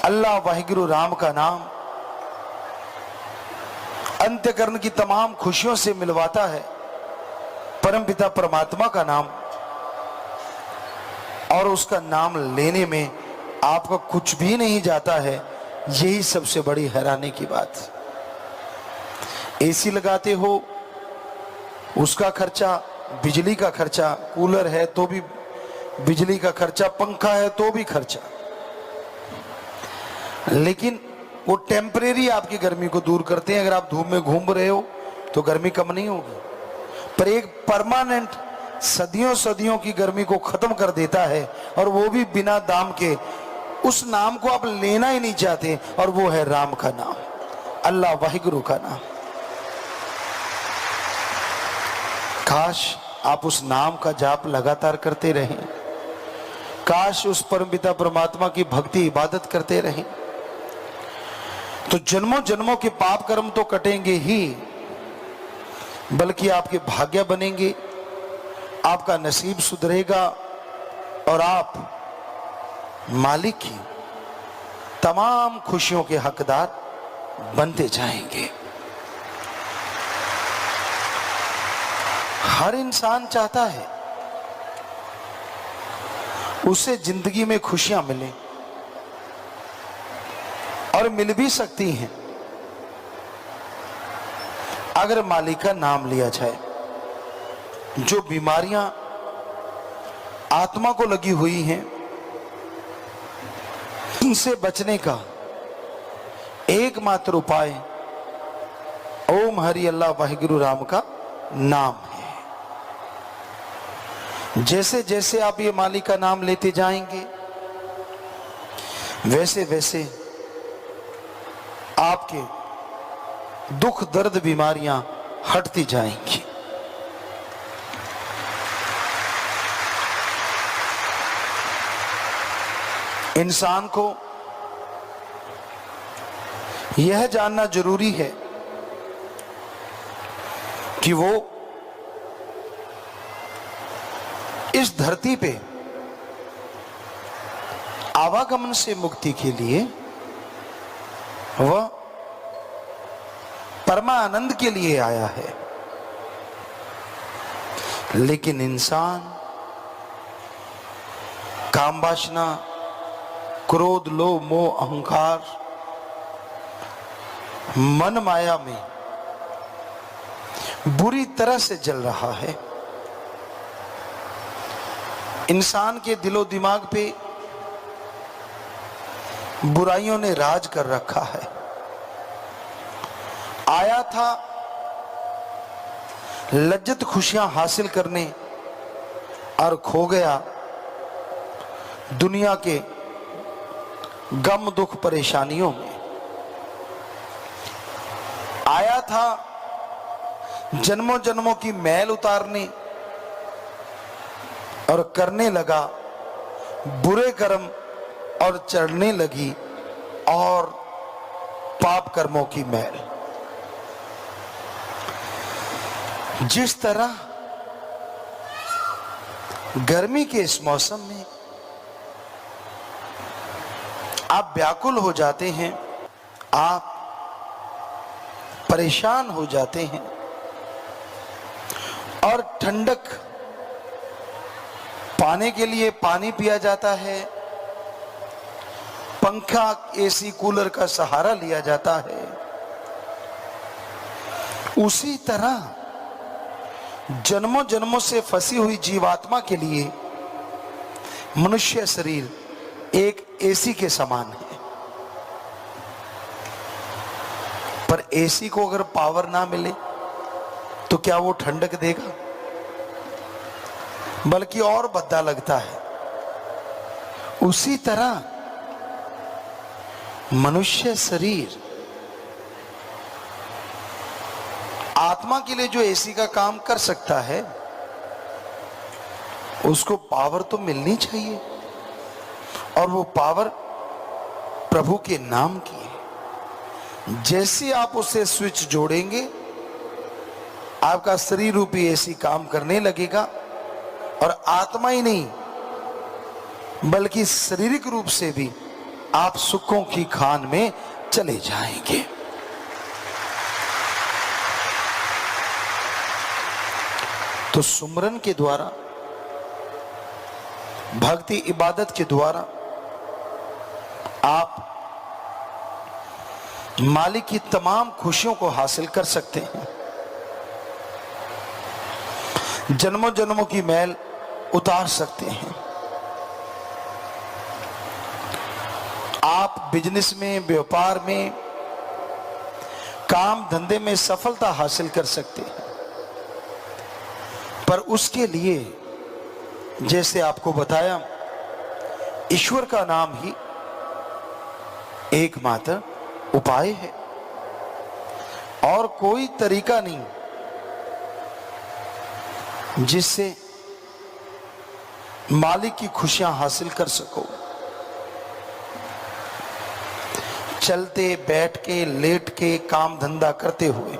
अल्लाह वाहिगुरु राम का नाम अंत्यकरण की तमाम खुशियों से मिलवाता है। परमपिता परमात्मा का नाम, और उसका नाम लेने में आपका कुछ भी नहीं जाता है, यही सबसे बड़ी हैरानी की बात। एसी लगाते हो उसका खर्चा, बिजली का खर्चा, कूलर है तो भी बिजली का खर्चा, पंखा है तो भी खर्चा, लेकिन वो टेम्परेरी आपकी गर्मी को दूर करते हैं। अगर आप धूप में घूम रहे हो तो गर्मी कम नहीं होगी, पर एक परमानेंट सदियों सदियों की गर्मी को खत्म कर देता है, और वो भी बिना दाम के। उस नाम को आप लेना ही नहीं चाहते, और वो है राम का नाम, अल्लाह वाहिगुरु का नाम। काश आप उस नाम का जाप लगातार करते रहें, काश उस परमपिता परमात्मा की भक्ति इबादत करते रहें, तो जन्मों जन्मों के पाप कर्म तो कटेंगे ही, बल्कि आपके भाग्य बनेंगे, आपका नसीब सुधरेगा, और आप मालिक की तमाम खुशियों के हकदार बनते जाएंगे। हर इंसान चाहता है उसे जिंदगी में खुशियां मिले, और मिल भी सकती हैं अगर मालिक का नाम लिया जाए। जो बीमारियां आत्मा को लगी हुई हैं, इनसे बचने का एकमात्र उपाय ओम हरि अल्लाह वाहिगुरु राम का नाम है। जैसे जैसे आप ये मालिक का नाम लेते जाएंगे, वैसे वैसे आपके दुख दर्द बीमारियां हटती जाएंगी। इंसान को यह जानना जरूरी है कि वो इस धरती पे आवागमन से मुक्ति के लिए, वह परमानंद के लिए आया है। लेकिन इंसान काम वासना, क्रोध, लोभ, मोह, अहंकार, मन माया में बुरी तरह से जल रहा है। इंसान के दिलो दिमाग पे बुराइयों ने राज कर रखा है। आया था लज्जत खुशियां हासिल करने, और खो गया दुनिया के गम दुख परेशानियों में। आया था जन्मों जन्मों की मैल उतारने, और करने लगा बुरे कर्म, और चढ़ने लगी और पाप कर्मों की मैल। जिस तरह गर्मी के इस मौसम में आप व्याकुल हो जाते हैं, आप परेशान हो जाते हैं, और ठंडक पाने के लिए पानी पिया जाता है, पंखा, एसी, कूलर का सहारा लिया जाता है। उसी तरह जन्मों जन्मों से फंसी हुई जीवात्मा के लिए मनुष्य शरीर एक एसी के समान है। पर एसी को अगर पावर ना मिले तो क्या वो ठंडक देगा? बल्कि और भद्दा लगता है। उसी तरह मनुष्य शरीर आत्मा के लिए जो एसी का काम कर सकता है, उसको पावर तो मिलनी चाहिए, और वो पावर प्रभु के नाम की है। जैसे आप उसे स्विच जोड़ेंगे, आपका शरीर रूपी एसी काम करने लगेगा, और आत्मा ही नहीं बल्कि शारीरिक रूप से भी आप सुखों की खान में चले जाएंगे। तो सुमरन के द्वारा, भक्ति इबादत के द्वारा आप मालिक की तमाम खुशियों को हासिल कर सकते हैं। जन्मों जन्मों की मैल उतार सकते हैं। आप बिजनेस में, व्यापार में, काम धंधे में सफलता हासिल कर सकते हैं। पर उसके लिए, जैसे आपको बताया, ईश्वर का नाम ही एकमात्र उपाय है और कोई तरीका नहीं जिससे मालिक की खुशियां हासिल कर सको। चलते, बैठ के, लेट के, काम धंधा करते हुए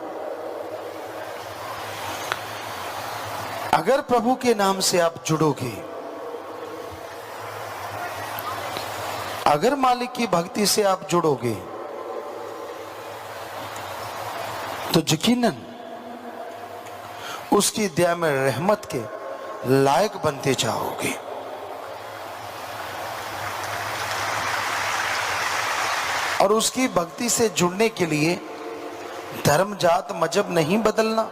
अगर प्रभु के नाम से आप जुड़ोगे, अगर मालिक की भक्ति से आप जुड़ोगे, तो यकीनन उसकी दया में रहमत के लायक बनते जाओगे। और उसकी भक्ति से जुड़ने के लिए धर्म, जात, मजहब नहीं बदलना,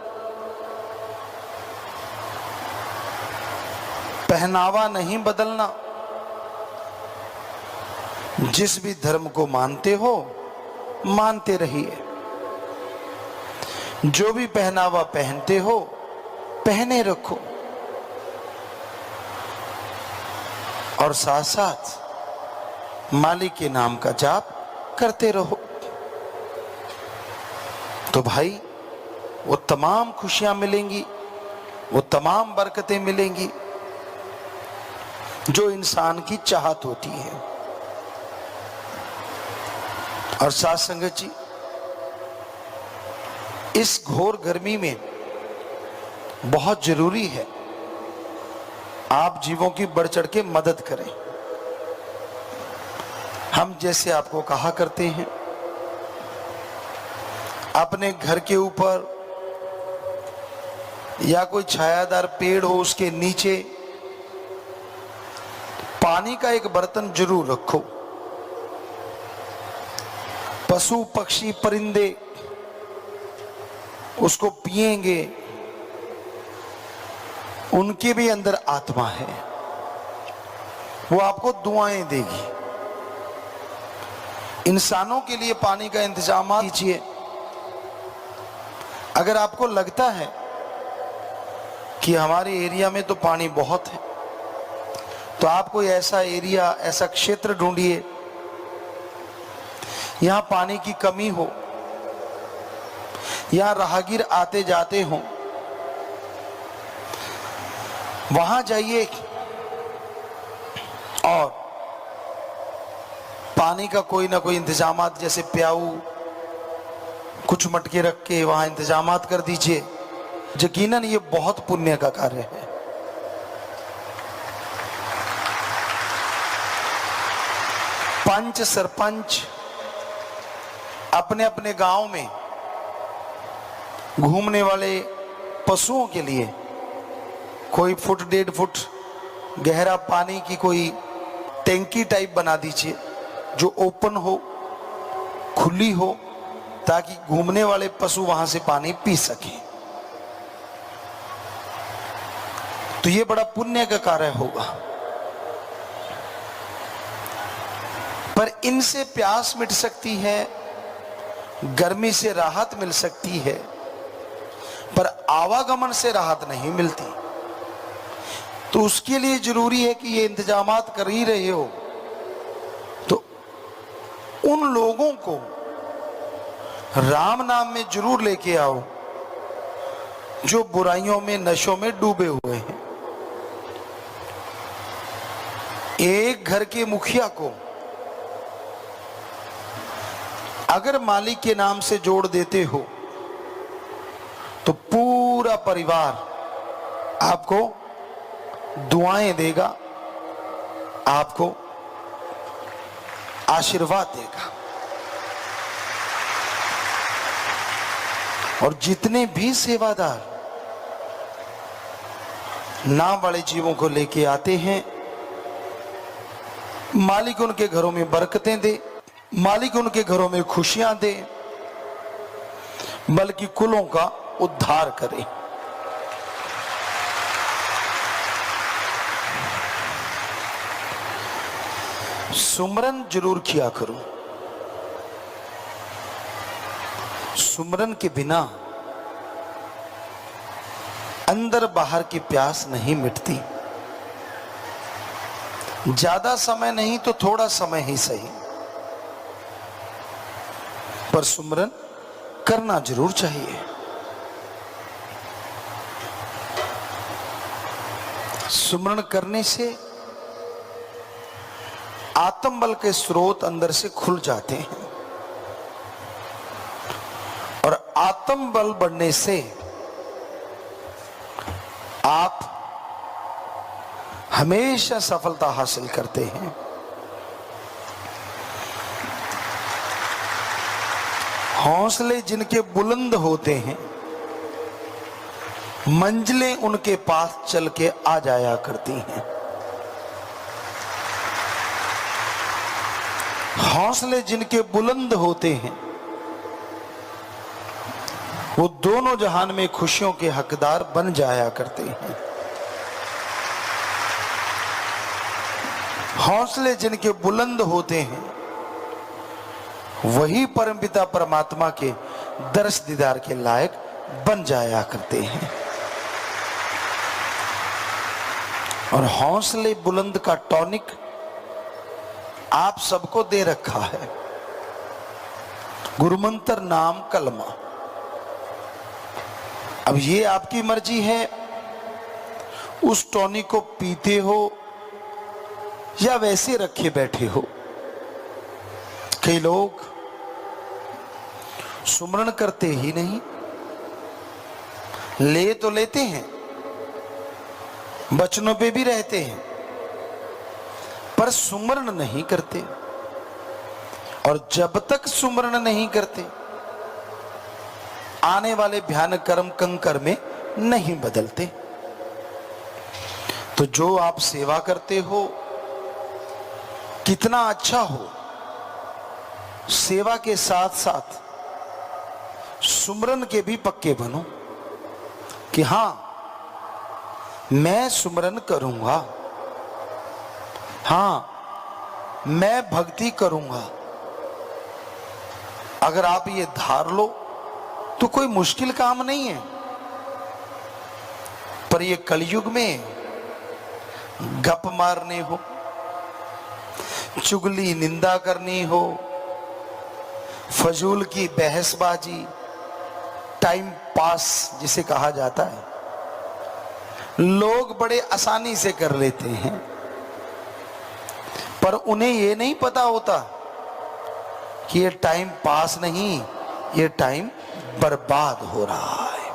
पहनावा नहीं बदलना। जिस भी धर्म को मानते हो मानते रहिए, जो भी पहनावा पहनते हो पहने रखो, और साथ साथ मालिक के नाम का जाप करते रहो। तो भाई वो तमाम खुशियां मिलेंगी, वो तमाम बरकतें मिलेंगी जो इंसान की चाहत होती है। और साथ संगत जी, इस घोर गर्मी में बहुत जरूरी है आप जीवों की बढ़ चढ़ के मदद करें। हम जैसे आपको कहा करते हैं, अपने घर के ऊपर या कोई छायादार पेड़ हो उसके नीचे पानी का एक बर्तन जरूर रखो। पशु, पक्षी, परिंदे उसको पिएंगे, उनके भी अंदर आत्मा है, वो आपको दुआएं देगी। इंसानों के लिए पानी का इंतजाम कीजिए। अगर आपको लगता है कि हमारे एरिया में तो पानी बहुत है, तो आप कोई ऐसा एरिया, ऐसा क्षेत्र ढूंढिए यहां पानी की कमी हो, यहां राहगीर आते जाते हो, वहां जाइए और पानी का कोई ना कोई इंतजामात, जैसे प्याऊ, कुछ मटके रख के वहां इंतजामात कर दीजिए। यकीनन ये बहुत पुण्य का कार्य है। पंच, सरपंच अपने अपने गांव में घूमने वाले पशुओं के लिए कोई फुट, 1.5 फुट गहरा पानी की कोई टैंकी टाइप बना दीजिए जो ओपन हो, खुली हो, ताकि घूमने वाले पशु वहां से पानी पी सके। तो ये बड़ा पुण्य का कार्य होगा। पर इनसे प्यास मिट सकती है, गर्मी से राहत मिल सकती है, पर आवागमन से राहत नहीं मिलती। तो उसके लिए जरूरी है कि ये इंतजामात कर ही रहे हो तो उन लोगों को राम नाम में जरूर लेके आओ जो बुराइयों में, नशों में डूबे हुए हैं। एक घर के मुखिया को अगर मालिक के नाम से जोड़ देते हो तो पूरा परिवार आपको दुआएं देगा, आपको आशीर्वाद देगा। और जितने भी सेवादार नाम वाले जीवों को लेके आते हैं, मालिक उनके घरों में बरकतें दे, मालिक उनके घरों में खुशियां दे, बल्कि कुलों का उद्धार करे। सुमरन जरूर किया करो। सुमरन के बिना अंदर बाहर की प्यास नहीं मिटती। ज्यादा समय नहीं तो थोड़ा समय ही सही, पर सुमरन करना जरूर चाहिए। सुमरन करने से आत्मबल के स्रोत अंदर से खुल जाते हैं, और आत्मबल बढ़ने से आप हमेशा सफलता हासिल करते हैं। हौसले जिनके बुलंद होते हैं, मंजिलें उनके पास चल के आ जाया करती हैं। हौसले जिनके बुलंद होते हैं, वो दोनों जहान में खुशियों के हकदार बन जाया करते हैं। हौसले जिनके बुलंद होते हैं, वही परमपिता परमात्मा के दर्श दीदार के लायक बन जाया करते हैं। और हौसले बुलंद का टॉनिक आप सबको दे रखा है, गुरुमंत्र नाम कलमा। अब ये आपकी मर्जी है, उस टॉनिक को पीते हो या वैसे रखे बैठे हो। कई लोग सुमरन करते ही नहीं, ले तो लेते हैं, वचनों पे भी रहते हैं, पर सुमरन नहीं करते। और जब तक सुमरन नहीं करते, आने वाले भयानक कर्म कंकर में नहीं बदलते। तो जो आप सेवा करते हो, कितना अच्छा हो, सेवा के साथ साथ सुमरन के भी पक्के बनो कि हां, मैं सुमरन करूंगा, हां मैं भक्ति करूंगा। अगर आप ये धार लो तो कोई मुश्किल काम नहीं है। पर ये कलयुग में गप मारने हो, चुगली निंदा करनी हो, फजूल की बहसबाजी, टाइम पास जिसे कहा जाता है, लोग बड़े आसानी से कर लेते हैं। पर उन्हें यह नहीं पता होता कि ये टाइम पास नहीं, ये टाइम बर्बाद हो रहा है।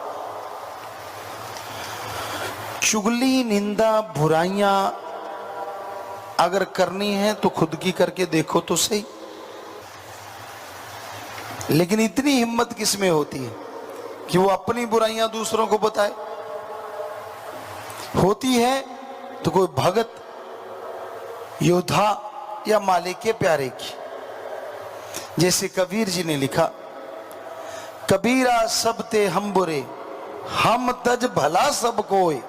चुगली निंदा बुराइयां अगर करनी है तो खुद की करके देखो तो सही। लेकिन इतनी हिम्मत किसमें होती है कि वो अपनी बुराइयां दूसरों को बताए? होती है तो कोई भगत, योद्धा या मालिक के प्यारे की। जैसे कबीर जी ने लिखा, कबीरा सब ते हम बुरे, हम तज भला सब कोय,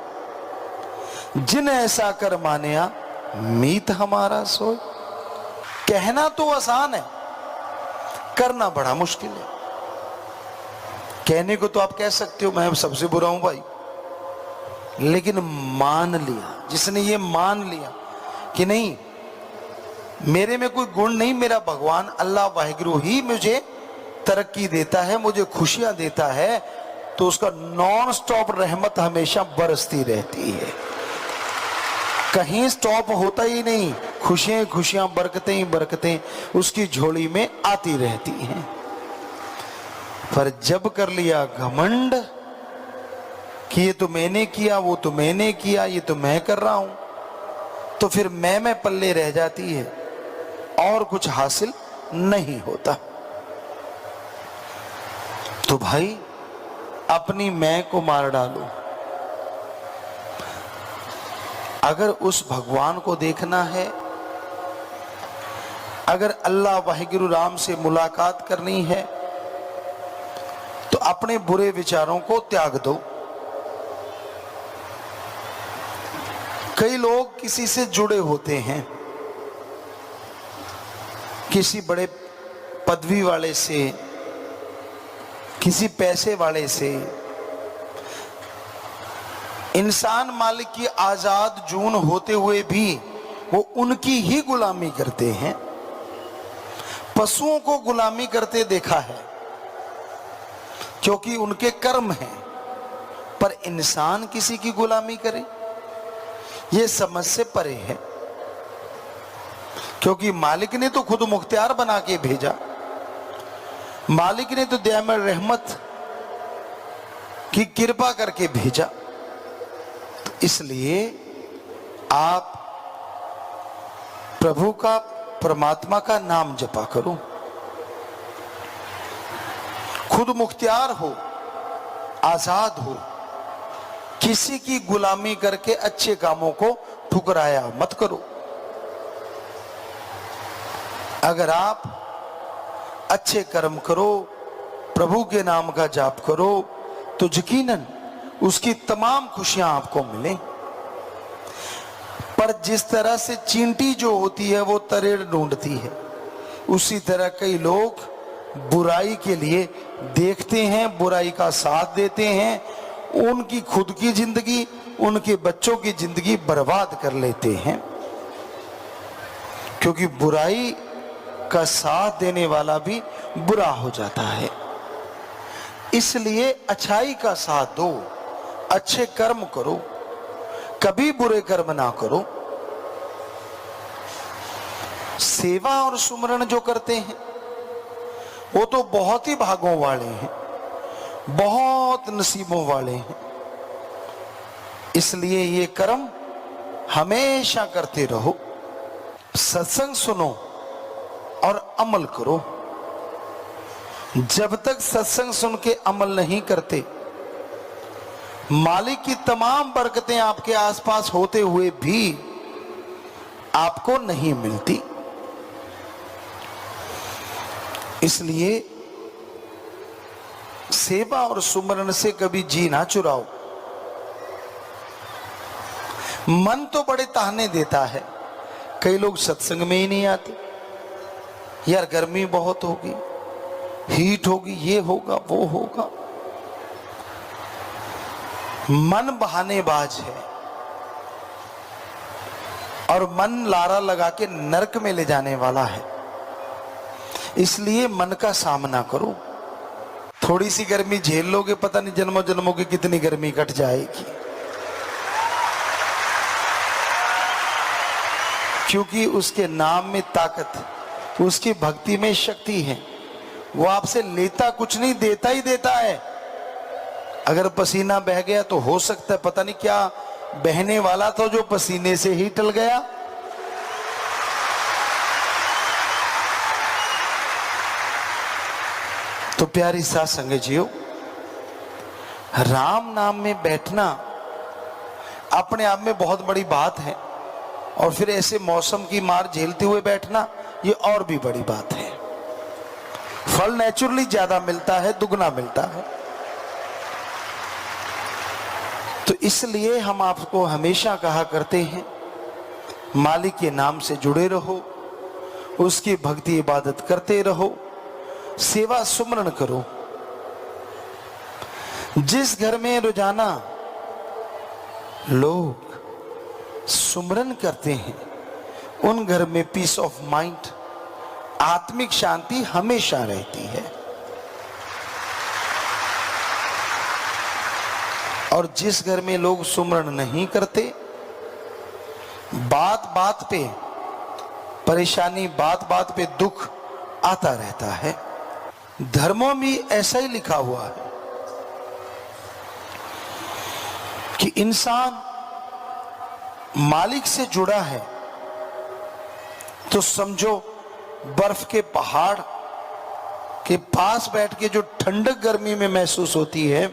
जिन ऐसा कर मानिया मीत हमारा सोय। कहना तो आसान है, करना बड़ा मुश्किल है। कहने को तो आप कह सकते हो मैं सबसे बुरा हूं भाई, लेकिन मान लिया, जिसने ये मान लिया कि नहीं, मेरे में कोई गुण नहीं, मेरा भगवान अल्लाह वाहिगुरु ही मुझे तरक्की देता है, मुझे खुशियां देता है, तो उसका नॉन स्टॉप रहमत हमेशा बरसती रहती है, कहीं स्टॉप होता ही नहीं। खुशियां खुशियां, बरकतें ही बरकतें उसकी झोली में आती रहती हैं। पर जब कर लिया घमंड कि ये तो मैंने किया, वो तो मैंने किया, ये तो मैं कर रहा हूं, तो फिर मैं पल्ले रह जाती है। और कुछ हासिल नहीं होता। तो भाई अपनी मैं को मार डालो। अगर उस भगवान को देखना है, अगर अल्लाह वाहिगुरु राम से मुलाकात करनी है, तो अपने बुरे विचारों को त्याग दो। कई लोग किसी से जुड़े होते हैं, किसी बड़े पदवी वाले से, किसी पैसे वाले से। इंसान मालिक की आजाद जून होते हुए भी वो उनकी ही गुलामी करते हैं। पशुओं को गुलामी करते देखा है क्योंकि उनके कर्म हैं, पर इंसान किसी की गुलामी करे ये समझ से परे है। क्योंकि मालिक ने तो खुद मुख्तियार बना के भेजा, मालिक ने तो दयामय रहमत की कृपा करके भेजा। तो इसलिए आप प्रभु का, परमात्मा का नाम जपा करो, खुद मुख्तियार हो, आजाद हो, किसी की गुलामी करके अच्छे कामों को ठुकराया मत करो। अगर आप अच्छे कर्म करो, प्रभु के नाम का जाप करो, तो यकीनन उसकी तमाम खुशियां आपको मिलें। पर जिस तरह से चींटी जो होती है वो तरेड़ ढूंढती है, उसी तरह कई लोग बुराई के लिए देखते हैं, बुराई का साथ देते हैं, उनकी खुद की जिंदगी, उनके बच्चों की जिंदगी बर्बाद कर लेते हैं। क्योंकि बुराई का साथ देने वाला भी बुरा हो जाता है। इसलिए अच्छाई का साथ दो, अच्छे कर्म करो, कभी बुरे कर्म ना करो। सेवा और सुमरण जो करते हैं वो तो बहुत ही भागों वाले हैं, बहुत नसीबों वाले हैं। इसलिए ये कर्म हमेशा करते रहो। सत्संग सुनो और अमल करो। जब तक सत्संग सुन के अमल नहीं करते, मालिक की तमाम बरकतें आपके आसपास होते हुए भी आपको नहीं मिलती। इसलिए सेवा और सुमरण से कभी जी ना चुराओ। मन तो बड़े ताहने देता है, कई लोग सत्संग में ही नहीं आते। यार गर्मी बहुत होगी, हीट होगी, ये होगा वो होगा। मन बहानेबाज है और मन लारा लगा के नरक में ले जाने वाला है। इसलिए मन का सामना करो। थोड़ी सी गर्मी झेल लोगे, पता नहीं जन्मों जन्मों की कितनी गर्मी कट जाएगी। क्योंकि उसके नाम में ताकत, उसकी भक्ति में शक्ति है। वो आपसे लेता कुछ नहीं, देता ही देता है। अगर पसीना बह गया तो हो सकता है, पता नहीं क्या बहने वाला था जो पसीने से ही टल गया। तो प्यारी साथ संग जियो, राम नाम में बैठना अपने आप में बहुत बड़ी बात है, और फिर ऐसे मौसम की मार झेलते हुए बैठना ये और भी बड़ी बात है। फल नेचुरली ज्यादा मिलता है, दुगना मिलता है। तो इसलिए हम आपको हमेशा कहा करते हैं, मालिक के नाम से जुड़े रहो, उसकी भक्ति इबादत करते रहो, सेवा सुमरण करो। जिस घर में रोजाना लोग सुमरन करते हैं, उन घर में पीस ऑफ माइंड, आत्मिक शांति हमेशा रहती है। और जिस घर में लोग सुमरन नहीं करते, बात बात पे परेशानी, बात बात पे दुख आता रहता है। धर्मों में ऐसा ही लिखा हुआ है कि इंसान मालिक से जुड़ा है तो समझो बर्फ के पहाड़ के पास बैठ के जो ठंडक गर्मी में महसूस होती है,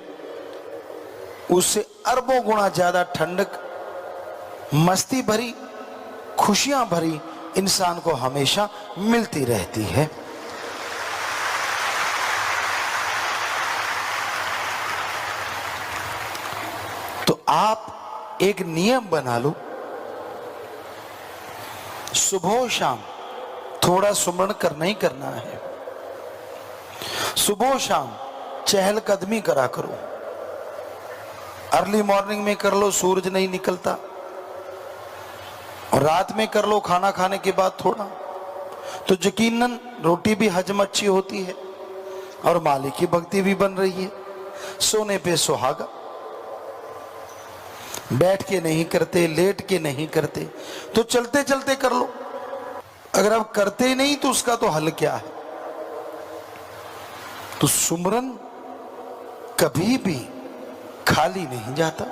उससे अरबों गुना ज्यादा ठंडक मस्ती भरी, खुशियां भरी इंसान को हमेशा मिलती रहती है। तो आप एक नियम बना लो, सुबह शाम थोड़ा सुमरण करना ही करना है। सुबह शाम चहलकदमी करा करो। अर्ली मॉर्निंग में कर लो, सूरज नहीं निकलता, और रात में कर लो खाना खाने के बाद थोड़ा, तो यकीनन रोटी भी हजम अच्छी होती है और मालिक की भक्ति भी बन रही है। सोने पे सुहागा, बैठ के नहीं करते, लेट के नहीं करते, तो चलते चलते कर लो। अगर आप करते ही नहीं तो उसका तो हल क्या है? तो सुमरन कभी भी खाली नहीं जाता।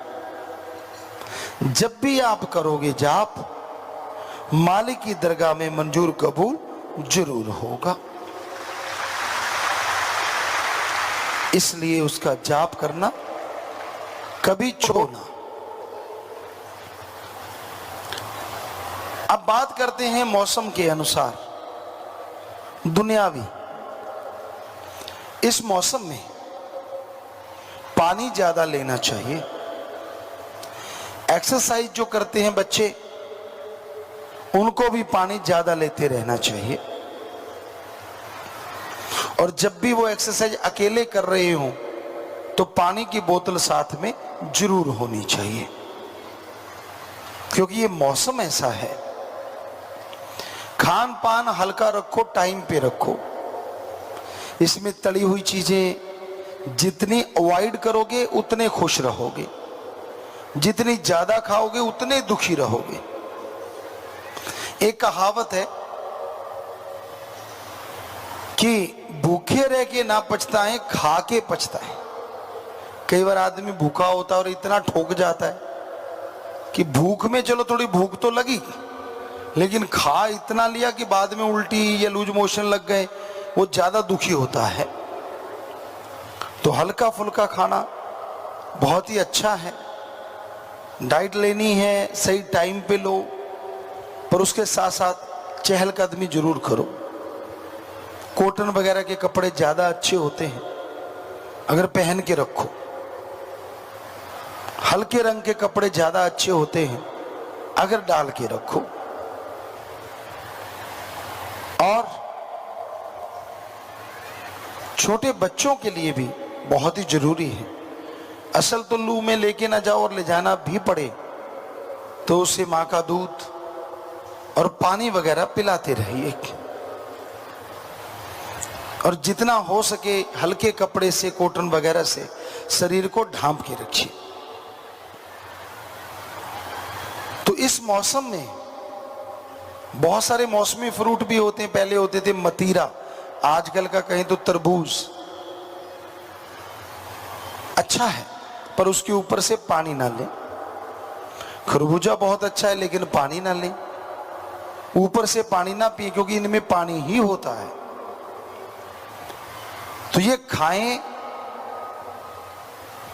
जब भी आप करोगे जाप, मालिक की दरगाह में मंजूर कबूल जरूर होगा। इसलिए उसका जाप करना कभी छोड़ना। अब बात करते हैं मौसम के अनुसार दुनियावी। इस मौसम में पानी ज्यादा लेना चाहिए। एक्सरसाइज जो करते हैं बच्चे, उनको भी पानी ज्यादा लेते रहना चाहिए। और जब भी वो एक्सरसाइज अकेले कर रहे हो तो पानी की बोतल साथ में जरूर होनी चाहिए, क्योंकि ये मौसम ऐसा है। खान पान हल्का रखो, टाइम पे रखो। इसमें तली हुई चीजें जितनी अवॉइड करोगे उतने खुश रहोगे, जितनी ज्यादा खाओगे उतने दुखी रहोगे। एक कहावत है कि भूखे रह के ना पछताएं, खा के पछताएं। कई बार आदमी भूखा होता है और इतना ठोक जाता है कि भूख में चलो थोड़ी भूख तो लगी, लेकिन खा इतना लिया कि बाद में उल्टी या लूज मोशन लग गए, वो ज्यादा दुखी होता है। तो हल्का फुल्का खाना बहुत ही अच्छा है। डाइट लेनी है, सही टाइम पे लो, पर उसके साथ साथ चहलकदमी जरूर करो। कॉटन वगैरह के कपड़े ज्यादा अच्छे होते हैं, अगर पहन के रखो। हल्के रंग के कपड़े ज्यादा अच्छे होते हैं, अगर डाल के रखो। और छोटे बच्चों के लिए भी बहुत ही जरूरी है। असल तो लू में लेके ना जाओ, और ले जाना भी पड़े तो उसे मां का दूध और पानी वगैरह पिलाते रहिए। और जितना हो सके हल्के कपड़े से, कॉटन वगैरह से शरीर को ढांप के रखिए। तो इस मौसम में बहुत सारे मौसमी फ्रूट भी होते हैं। पहले होते थे मतीरा, आजकल का कहें तो तरबूज अच्छा है, पर उसके ऊपर से पानी ना लें। खरबूजा बहुत अच्छा है, लेकिन पानी ना लें, ऊपर से पानी ना पिए, क्योंकि इनमें पानी ही होता है। तो ये खाएं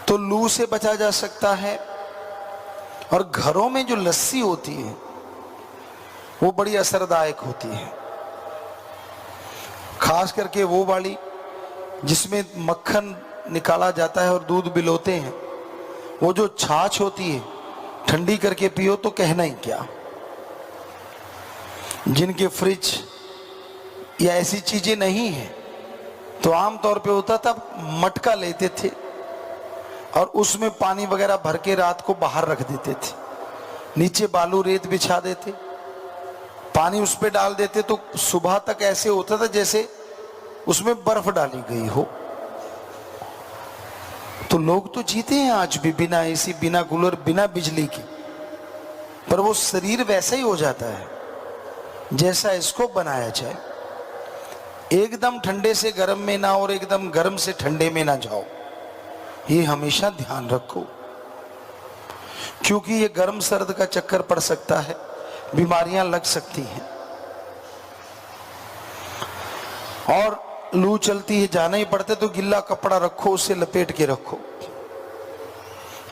तो लू से बचा जा सकता है। और घरों में जो लस्सी होती है वो बड़ी असरदायक होती है, खास करके वो वाली जिसमें मक्खन निकाला जाता है और दूध बिलोते हैं। वो जो छाछ होती है, ठंडी करके पियो तो कहना ही क्या। जिनके फ्रिज या ऐसी चीजें नहीं है, तो आमतौर पे होता था मटका लेते थे और उसमें पानी वगैरह भर के रात को बाहर रख देते थे। नीचे बालू रेत बिछा देते, पानी उस पे डाल देते, तो सुबह तक ऐसे होता था जैसे उसमें बर्फ डाली गई हो। तो लोग तो जीते हैं आज भी बिना एसी, बिना कूलर, बिना बिजली की, पर वो शरीर वैसा ही हो जाता है जैसा इसको बनाया जाए। एकदम ठंडे से गर्म में ना, और एकदम गर्म से ठंडे में ना जाओ, ये हमेशा ध्यान रखो, क्योंकि ये गर्म सर्द का चक्कर पड़ सकता है, बीमारियां लग सकती हैं। और लू चलती है, जाना ही पड़ता है, तो गिल्ला कपड़ा रखो, उसे लपेट के रखो,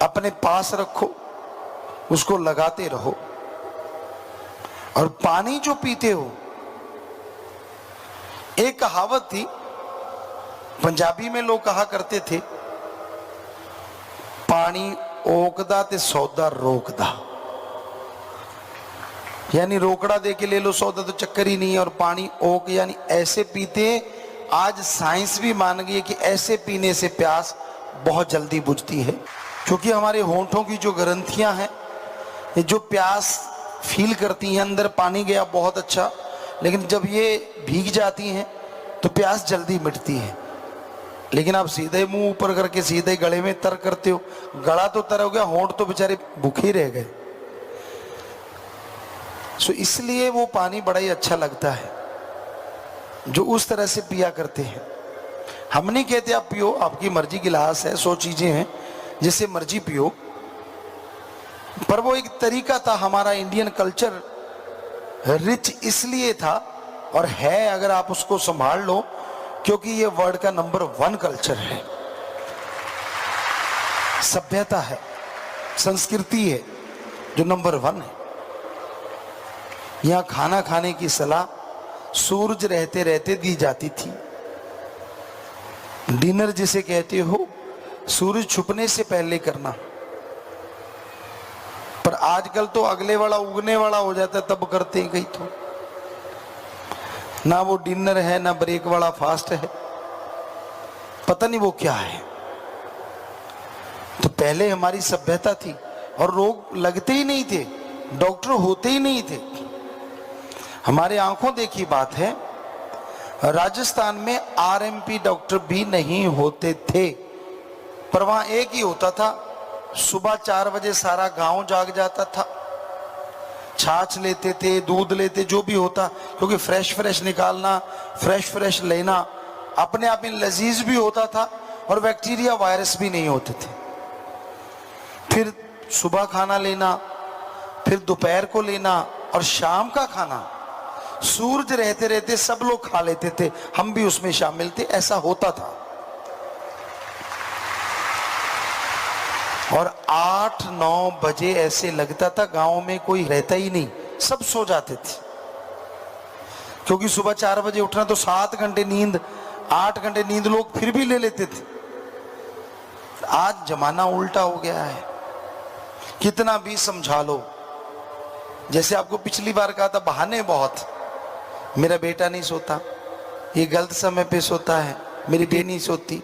अपने पास रखो, उसको लगाते रहो। और पानी जो पीते हो, एक कहावत थी पंजाबी में, लोग कहा करते थे, पानी ओकदा ते सौदा रोकदा, यानी रोकड़ा दे के ले लो सौदा तो चक्कर ही नहीं है। और पानी ओक यानी ऐसे पीते। आज साइंस भी मान गई है कि ऐसे पीने से प्यास बहुत जल्दी बुझती है, क्योंकि हमारे होंठों की जो ग्रंथियां हैं, ये जो प्यास फील करती हैं, अंदर पानी गया बहुत अच्छा, लेकिन जब ये भीग जाती हैं तो प्यास जल्दी मिटती है। लेकिन आप सीधे मुंह ऊपर करके सीधे गले में तर करते हो, गला तो तर हो गया, होंठ तो बेचारे भूखे रह गए। सो इसलिए वो पानी बड़ा ही अच्छा लगता है जो उस तरह से पिया करते हैं। हम नहीं कहते आप पियो, आपकी मर्जी, गिलास है, 100 चीजें हैं, जिससे मर्जी पियो, पर वो एक तरीका था। हमारा इंडियन कल्चर रिच इसलिए था और है, अगर आप उसको संभाल लो, क्योंकि ये वर्ल्ड का नंबर 1 कल्चर है, सभ्यता है, संस्कृति है जो नंबर 1 है। यहां खाना खाने की सलाह सूरज रहते रहते दी जाती थी। डिनर जिसे कहते हो, सूरज छुपने से पहले करना। पर आजकल तो अगले वाला उगने वाला हो जाता है तब करते हैं कहीं, तो ना वो डिनर है ना ब्रेक वाला फास्ट है, पता नहीं वो क्या है। तो पहले हमारी सभ्यता थी और रोग लगते ही नहीं थे, डॉक्टर होते ही नहीं थे। हमारे आंखों देखी बात है, राजस्थान में आरएमपी डॉक्टर भी नहीं होते थे, पर वहां एक ही होता था, सुबह 4 बजे सारा गांव जाग जाता था, छाछ लेते थे, दूध लेते, जो भी होता, क्योंकि फ्रेश निकालना, फ्रेश लेना अपने आप में लजीज भी होता था और बैक्टीरिया वायरस भी नहीं होते थे। फिर सुबह खाना लेना, फिर दोपहर को लेना और शाम का खाना सूरज रहते रहते सब लोग खा लेते थे, हम भी उसमें शामिल थे, ऐसा होता था। और 8-9 बजे ऐसे लगता था गांव में कोई रहता ही नहीं, सब सो जाते थे, क्योंकि सुबह 4 बजे उठना तो 7 घंटे नींद, 8 घंटे नींद लोग फिर भी ले लेते थे। आज जमाना उल्टा हो गया है, कितना भी समझा लो। जैसे आपको पिछली बार कहा था, बहाने बहुत, मेरा बेटा नहीं सोता, ये गलत समय पे सोता है, मेरी बेटी नहीं सोती,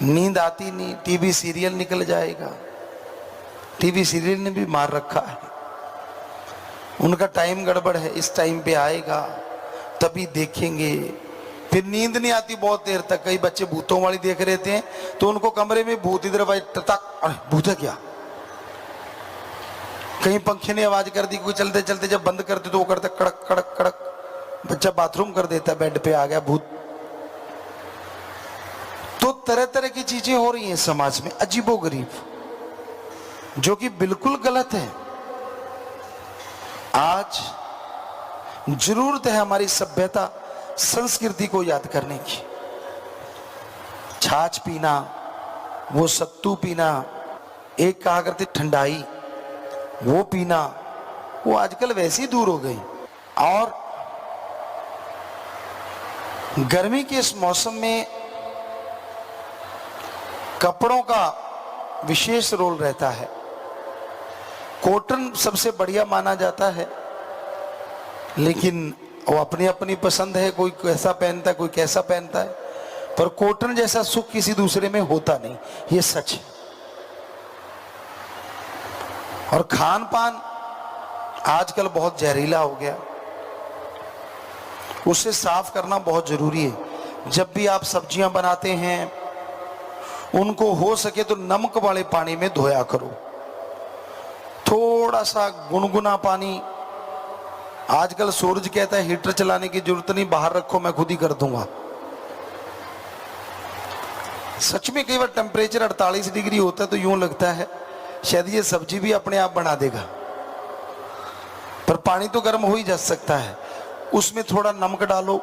नींद आती नहीं, टीवी सीरियल निकल जाएगा। टीवी सीरियल ने भी मार रखा है, उनका टाइम गड़बड़ है, इस टाइम पे आएगा तभी देखेंगे। फिर नींद नहीं आती बहुत देर तक। कई बच्चे भूतों वाली देख रहे थे तो उनको कमरे में भूत, इधर भाई टक, अरे भूत है क्या, कहीं पंखे ने आवाज कर दी, कोई चलते चलते जब बंद करते तो वो करता कड़क कड़क कड़क, बच्चा बाथरूम कर देता, बेड पे आ गया भूत। तो तरह तरह की चीजें हो रही हैं समाज में, अजीबोगरीब, जो कि बिल्कुल गलत है। आज जरूरत है हमारी सभ्यता संस्कृति को याद करने की। छाछ पीना, वो सत्तू पीना, एक कहा करते ठंडाई, वो पीना, वो आजकल वैसे ही दूर हो गई। और गर्मी के इस मौसम में कपड़ों का विशेष रोल रहता है। कॉटन सबसे बढ़िया माना जाता है, लेकिन वो अपनी अपनी पसंद है, कोई कैसा पहनता है, कोई कैसा पहनता है, पर कॉटन जैसा सुख किसी दूसरे में होता नहीं, ये सच है। और खान पान आजकल बहुत जहरीला हो गया, उसे साफ करना बहुत जरूरी है। जब भी आप सब्जियां बनाते हैं, उनको हो सके तो नमक वाले पानी में धोया करो, थोड़ा सा गुनगुना पानी। आजकल सूरज कहता है हीटर चलाने की जरूरत नहीं, बाहर रखो, मैं खुद ही कर दूंगा। सच में कई बार टेम्परेचर 48 डिग्री होता है तो यूं लगता है शायद ये सब्जी भी अपने आप बना देगा, पर पानी तो गर्म हो ही जा सकता है। उसमें थोड़ा नमक डालो,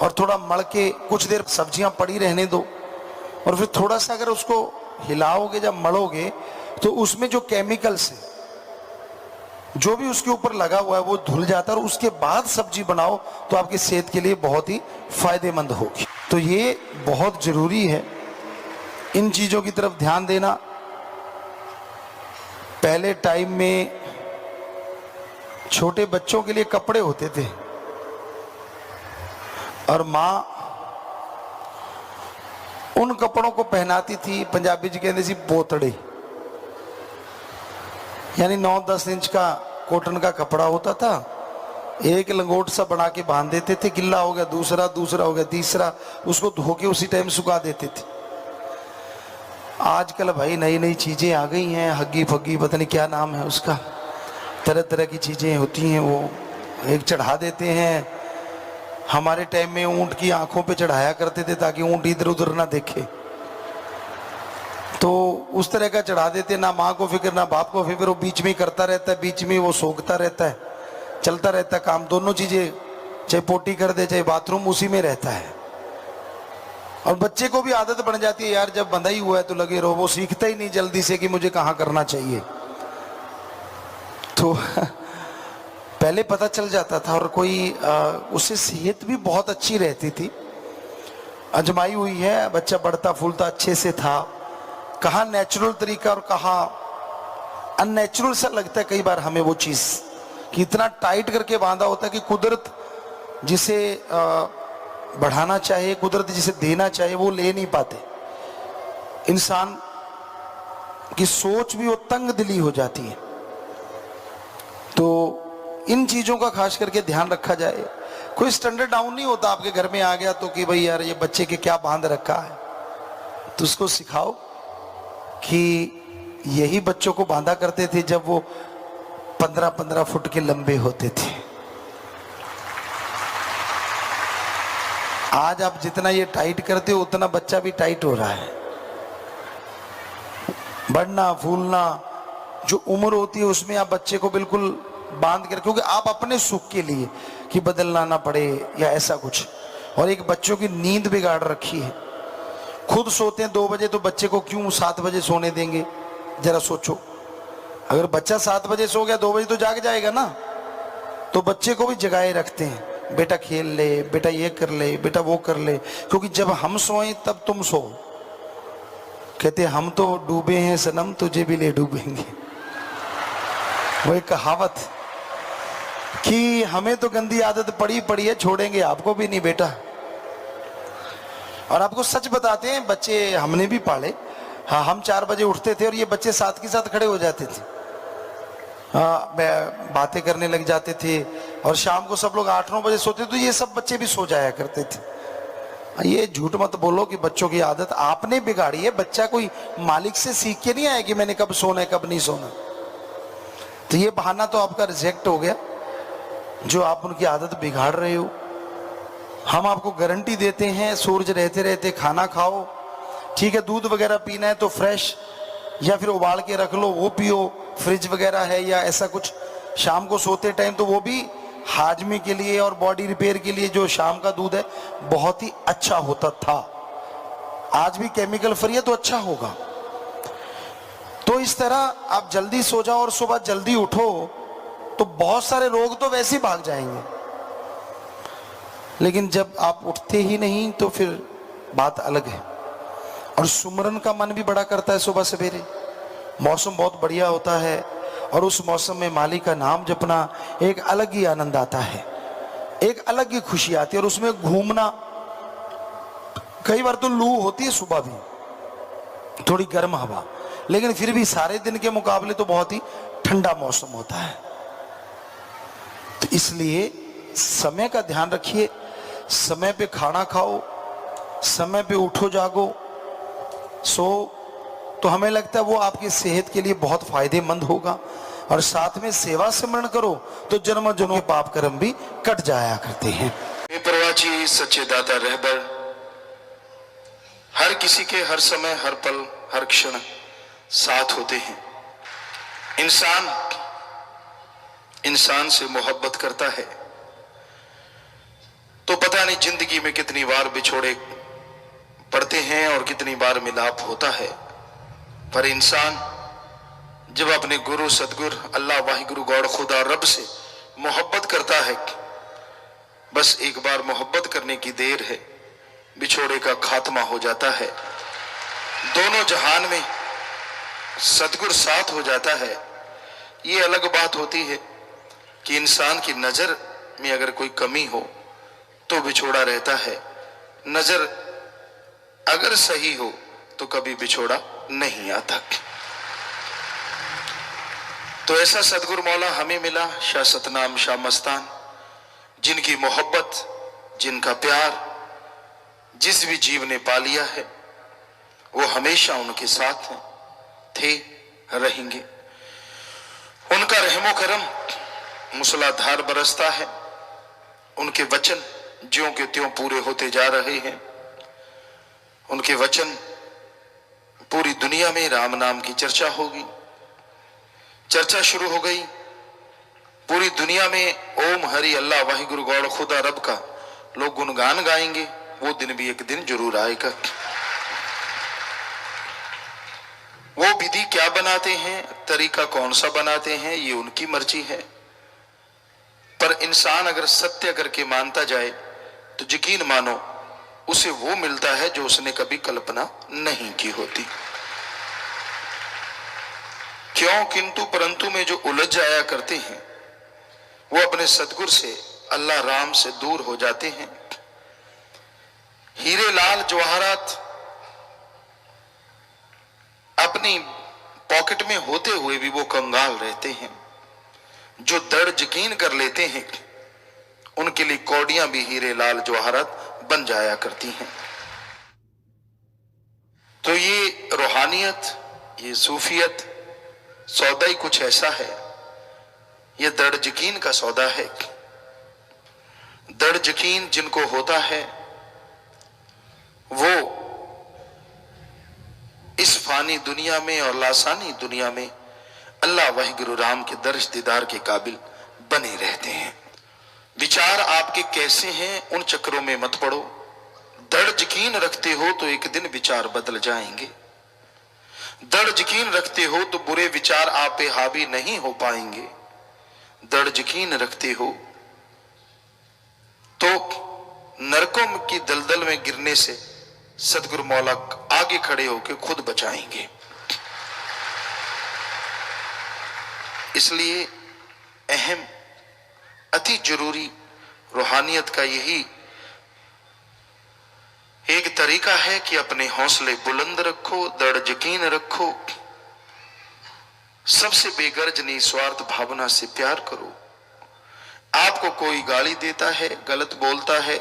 और थोड़ा मल के कुछ देर सब्जियां पड़ी रहने दो, और फिर थोड़ा सा अगर उसको हिलाओगे जब मलोगे तो उसमें जो केमिकल्स है, जो भी उसके ऊपर लगा हुआ है वो धुल जाता है, और उसके बाद सब्जी बनाओ तो आपकी सेहत के लिए बहुत ही फायदेमंद होगी। तो ये बहुत जरूरी है इन चीजों की तरफ ध्यान देना। पहले टाइम में छोटे बच्चों के लिए कपड़े होते थे और मां उन कपड़ों को पहनाती थी, पंजाबी जी कहते सी पोतड़े, यानी 9-10 इंच का कॉटन का कपड़ा होता था, एक लंगोट सा बना के बांध देते थे, गिल्ला हो गया दूसरा हो गया तीसरा, उसको धो के उसी टाइम सुखा देते थे। आजकल भाई नई नई चीजें आ गई हैं, हग्गी फग्गी पता नहीं क्या नाम है उसका, तरह तरह की चीजें होती हैं, वो एक चढ़ा देते हैं। हमारे टाइम में ऊंट की आंखों पे चढ़ाया करते थे ताकि ऊंट इधर उधर ना देखे, तो उस तरह का चढ़ा देते, ना माँ को फिक्र ना बाप को फिक्र, वो बीच में करता रहता है, बीच में वो सोखता रहता है, चलता रहता है काम, दोनों चीजें, चाहे पोटी कर दे चाहे बाथरूम, उसी में रहता है। और बच्चे को भी आदत बन जाती है, यार जब बंधा ही हुआ है तो लगे रहो, वो सीखता ही नहीं जल्दी से कि मुझे कहाँ करना चाहिए। तो पहले पता चल जाता था, और कोई उससे सेहत भी बहुत अच्छी रहती थी, अजमाई हुई है, बच्चा बढ़ता फूलता अच्छे से था। कहाँ नेचुरल तरीका और कहाँ अननेचुरल सा लगता है कई बार हमें वो चीज, कि इतना टाइट करके बांधा होता है कि कुदरत जिसे बढ़ाना चाहे, कुदरत जिसे देना चाहे वो ले नहीं पाते। इंसान की सोच भी वो तंग दिली हो जाती है। तो इन चीजों का खास करके ध्यान रखा जाए। कोई स्टैंडर्ड डाउन नहीं होता आपके घर में आ गया तो कि भाई यार ये बच्चे के क्या बांध रखा है, तो उसको सिखाओ कि यही बच्चों को बांधा करते थे जब वो 15-15 फुट के लंबे होते थे। आज आप जितना ये टाइट करते हो उतना बच्चा भी टाइट हो रहा है। बढ़ना फूलना जो उम्र होती है उसमें आप बच्चे को बिल्कुल बांध कर, क्योंकि आप अपने सुख के लिए कि बदलना ना पड़े या ऐसा कुछ, और एक बच्चों की नींद बिगाड़ रखी है। खुद सोते हैं 2 बजे तो बच्चे को क्यों 7 बजे सोने देंगे, जरा सोचो। अगर बच्चा 7 बजे सो गया 2 बजे तो जाग जाएगा ना, तो बच्चे को भी जगाए रखते हैं, बेटा खेल ले, बेटा ये कर ले, बेटा वो कर ले, क्योंकि जब हम सोए तब तुम सो। कहते हम तो डूबे हैं सनम, तुझे भी ले डूबेंगे। वो एक कहावत कि हमें तो गंदी आदत पड़ी है, छोड़ेंगे आपको भी नहीं बेटा। और आपको सच बताते हैं, बच्चे हमने भी पाले। हाँ, हम 4 बजे उठते थे और ये बच्चे साथ के साथ खड़े हो जाते थे, हाँ बातें करने लग जाते थे, और शाम को सब लोग 8-9 बजे सोते तो ये सब बच्चे भी सो जाया करते थे। ये झूठ मत बोलो कि बच्चों की आदत आपने बिगाड़ी है। बच्चा कोई मालिक से सीख के नहीं आया कि मैंने कब सोना है कब नहीं सोना। तो ये बहाना तो आपका रिजेक्ट हो गया, जो आप उनकी आदत बिगाड़ रहे हो। हम आपको गारंटी देते हैं, सूरज रहते रहते खाना खाओ, ठीक है। दूध वगैरह पीना है तो फ्रेश या फिर उबाल के रख लो वो पियो, फ्रिज वगैरह है या ऐसा कुछ। शाम को सोते टाइम तो वो भी हाजमे के लिए और बॉडी रिपेयर के लिए जो शाम का दूध है बहुत ही अच्छा होता था। आज भी केमिकल फ्री है तो अच्छा होगा। तो इस तरह आप जल्दी सो जाओ और सुबह जल्दी उठो तो बहुत सारे रोग तो वैसे ही भाग जाएंगे। लेकिन जब आप उठते ही नहीं तो फिर बात अलग है। और सुमरन का मन भी बड़ा करता है सुबह सवेरे, मौसम बहुत बढ़िया होता है और उस मौसम में मालिक का नाम जपना एक अलग ही आनंद आता है, एक अलग ही खुशी आती है। और उसमें घूमना, कई बार तो लू होती है सुबह भी, थोड़ी गर्म हवा, लेकिन फिर भी सारे दिन के मुकाबले तो बहुत ही ठंडा मौसम होता है। तो इसलिए समय का ध्यान रखिए, समय पे खाना खाओ, समय पे उठो जागो, सो तो हमें लगता है वो आपकी सेहत के लिए बहुत फायदेमंद होगा। और साथ में सेवा सिमरण करो तो जन्म जन्मों के पाप कर्म भी कट जाया करते हैं। प्रवाची सच्चे दाता रहबर हर किसी के हर समय हर पल हर क्षण साथ होते हैं। इंसान से मोहब्बत करता है, तो पता नहीं जिंदगी में कितनी बार बिछोड़े पड़ते हैं और कितनी बार मिलाप होता है। पर इंसान जब अपने गुरु सदगुरु अल्लाह वाहिगुरु गौड़ खुदा रब से मोहब्बत करता है, बस एक बार मोहब्बत करने की देर है, बिछोड़े का खात्मा हो जाता है, दोनों जहान में सदगुरु साथ हो जाता है। ये अलग बात होती है कि इंसान की नजर में अगर कोई कमी हो तो बिछोड़ा रहता है, नजर अगर सही हो तो कभी बिछोड़ा नहीं आता। तो ऐसा सदगुरु मौला हमें मिला, शाह सतनाम शाह मस्तान, जिनकी मोहब्बत, जिनका प्यार जिस भी जीव ने पा लिया है वो हमेशा उनके साथ हैं, थे, रहेंगे। उनका रहमो करम मूसलाधार बरसता है, उनके वचन ज्यों के त्यों पूरे होते जा रहे हैं। उनके वचन पूरी दुनिया में राम नाम की चर्चा होगी, चर्चा शुरू हो गई। पूरी दुनिया में ओम हरि अल्लाह वाहिगुरु गौड़ खुदा रब का लोग गुणगान गाएंगे। वो दिन भी एक दिन जरूर आएगा। वो विधि क्या बनाते हैं, तरीका कौन सा बनाते हैं, ये उनकी मर्जी है। पर इंसान अगर सत्य करके मानता जाए तो यकीन मानो उसे वो मिलता है जो उसने कभी कल्पना नहीं की होती। क्यों किंतु परंतु में जो उलझ जाया करते हैं वो अपने सदगुरु से, अल्लाह राम से दूर हो जाते हैं। हीरे लाल जवाहरात अपनी पॉकेट में होते हुए भी वो कंगाल रहते हैं। जो दर्द यकीन कर लेते हैं उनके लिए कौड़ियां भी हीरे लाल जवाहरात बन जाया करती हैं। तो ये रूहानियत, ये सूफियत सौदा ही कुछ ऐसा है। ये दर्द यकीन का सौदा है। दर्द यकीन जिनको होता है वो इस फानी दुनिया में और लासानी दुनिया में अल्लाह वाहिगुरु राम के दर्श दीदार के काबिल बने रहते हैं। विचार आपके कैसे हैं उन चक्रों में मत पड़ो। दर्द यकीन रखते हो तो एक दिन विचार बदल जाएंगे। दर्द यकीन रखते हो तो बुरे विचार आप पे हावी नहीं हो पाएंगे। दर्द यकीन रखते हो तो नरकों की दलदल में गिरने से सदगुरु मौला आगे खड़े होकर खुद बचाएंगे। इसलिए अहम, अति जरूरी रूहानियत का यही एक तरीका है कि अपने हौसले बुलंद रखो, दृढ़ यकीन रखो, सबसे बेगर्ज निस्वार्थ भावना से प्यार करो। आपको कोई गाली देता है, गलत बोलता है,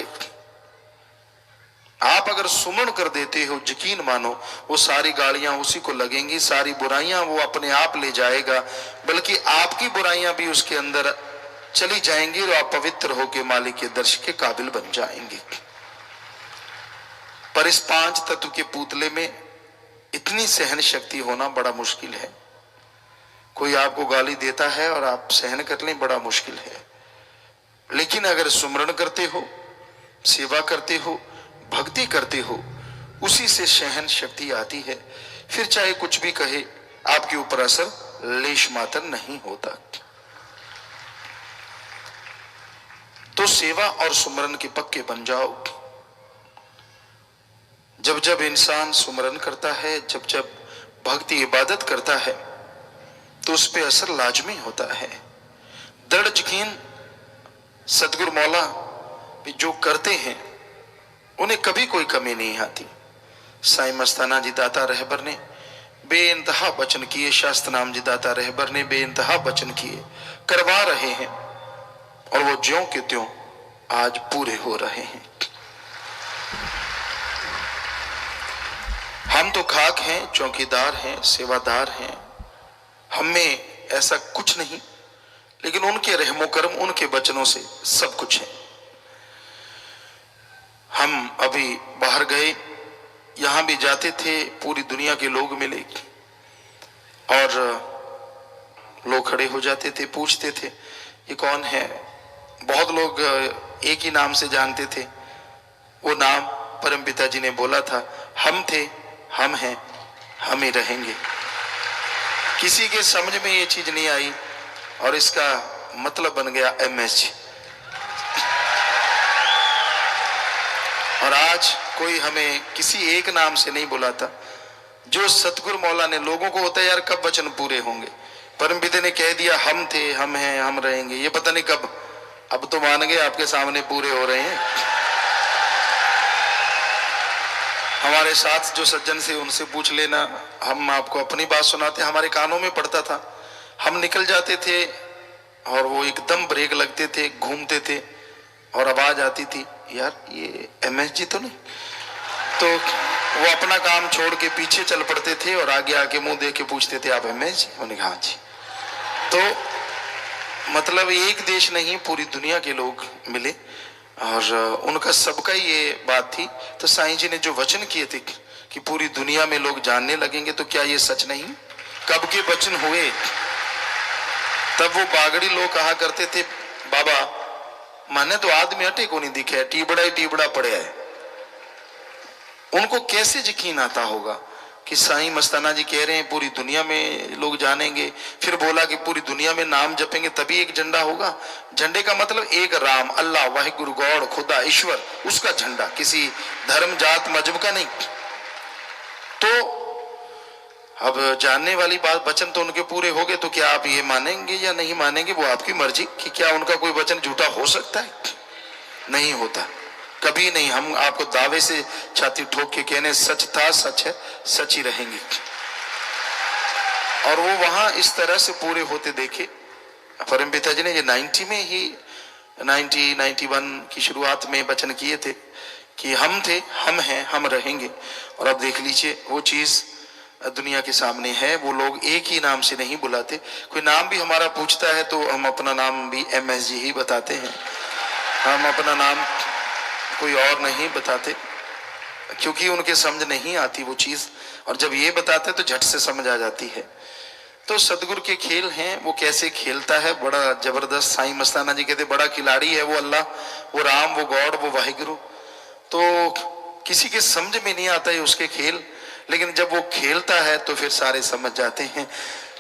आप अगर सुमन कर देते हो, यकीन मानो वो सारी गालियां उसी को लगेंगी, सारी बुराइयां वो अपने आप ले जाएगा, बल्कि आपकी बुराइयां भी उसके अंदर चली जाएंगी और आप पवित्र होकर मालिक के दर्श के काबिल बन जाएंगे। पर इस 5 तत्व के पुतले में इतनी सहन शक्ति होना बड़ा मुश्किल है। कोई आपको गाली देता है और आप सहन कर लें, बड़ा मुश्किल है। लेकिन अगर सुमरण करते हो, सेवा करते हो, भक्ति करते हो, उसी से सहन शक्ति आती है। फिर चाहे कुछ भी कहे, आपके ऊपर असर लेश मात्र नहीं होता। तो सेवा और सुमरन के पक्के बन जाओ। जब जब इंसान सुमरन करता है, जब जब भक्ति इबादत करता है, तो उस पे असर लाजमी होता है। दृढ़ यकीन सदगुरु मौला भी जो करते हैं उन्हें कभी कोई कमी नहीं आती। साईं मस्ताना जी दाता रहबर ने बेइंतहा वचन किए, शास्त्र नाम जी दाता रहबर ने बेइंतहा वचन किए, करवा रहे हैं और वो ज्यों के त्यों आज पूरे हो रहे हैं। हम तो खाक हैं, चौकीदार हैं, सेवादार हैं, हमें ऐसा कुछ नहीं, लेकिन उनके रहमो करम, उनके वचनों से सब कुछ है। हम अभी बाहर गए, यहां भी जाते थे, पूरी दुनिया के लोग मिले और लोग खड़े हो जाते थे, पूछते थे ये कौन है। बहुत लोग एक ही नाम से जानते थे। वो नाम परमपिता जी ने बोला था, हम थे, हम हैं, हम ही रहेंगे। किसी के समझ में ये चीज नहीं आई और इसका मतलब बन गया एमएसजी। और आज कोई हमें किसी एक नाम से नहीं बुलाता। जो सतगुरु मौला ने लोगों को होता है यार कब वचन पूरे होंगे, परमपिता ने कह दिया हम थे, हम हैं, हम रहेंगे, ये पता नहीं कब। अब तो मान गए, आपके सामने पूरे हो रहे हैं। हमारे साथ जो सज्जन से उनसे पूछ लेना, हम आपको अपनी बात सुनाते, हमारे कानों में पड़ता था, हम निकल जाते थे और वो एकदम ब्रेक लगते थे, घूमते थे और आवाज आती थी, यार ये एमएसजी तो नहीं। तो वो अपना काम छोड़ के पीछे चल पड़ते थे और आगे आके मुंह देख के पूछते थे, आप एमएसजी? मैंने कहा हाँ जी। तो मतलब एक देश नहीं, पूरी दुनिया के लोग मिले और उनका सबका ये बात थी। तो साईं जी ने जो वचन किए थे कि पूरी दुनिया में लोग जानने लगेंगे, तो क्या ये सच नहीं? कब के वचन हुए? तब वो बागड़ी लोग कहा करते थे, बाबा माने तो आदमी अटे को नहीं दिखे, टीबड़ा ही टीबड़ा पड़े है। उनको कैसे यकीन आता होगा कि साईं मस्ताना जी कह रहे हैं पूरी दुनिया में लोग जानेंगे। फिर बोला कि पूरी दुनिया में नाम जपेंगे तभी एक झंडा होगा। झंडे का मतलब एक राम, अल्लाह, वाहिगुरु, गॉड, खुदा, ईश्वर, उसका झंडा, किसी धर्म जात मजहब का नहीं। तो अब जानने वाली बात, वचन तो उनके पूरे हो गए, तो क्या आप ये मानेंगे या नहीं मानेंगे वो आपकी मर्जी। कि क्या उनका कोई वचन झूठा हो सकता है? नहीं होता, कभी नहीं। हम आपको दावे से छाती ठोक के कहने, सच था, सच है, सच ही रहेंगे। और वो वहां इस तरह से पूरे होते देखे। परमपिता जी ने ये 90 में ही 91 की शुरुआत में वचन किए थे कि हम थे, हम हैं, हम रहेंगे। और अब देख लीजिए वो चीज दुनिया के सामने है। वो लोग एक ही नाम से नहीं बुलाते। कोई नाम भी हमारा पूछता है तो हम अपना नाम भी एमएसजी ही बताते हैं। हम अपना नाम कोई और नहीं बताते, क्योंकि उनके समझ नहीं आती वो चीज। और जब ये बताते तो झट से समझ आ जाती है। तो सदगुरु के खेल हैं, वो कैसे खेलता है, बड़ा जबरदस्त। साईं मस्ताना जी कहते बड़ा खिलाड़ी है वो अल्लाह, वो राम, वो गॉड, वो वाहिगुरु। तो किसी के समझ में नहीं आता है उसके खेल, लेकिन जब वो खेलता है तो फिर सारे समझ जाते हैं।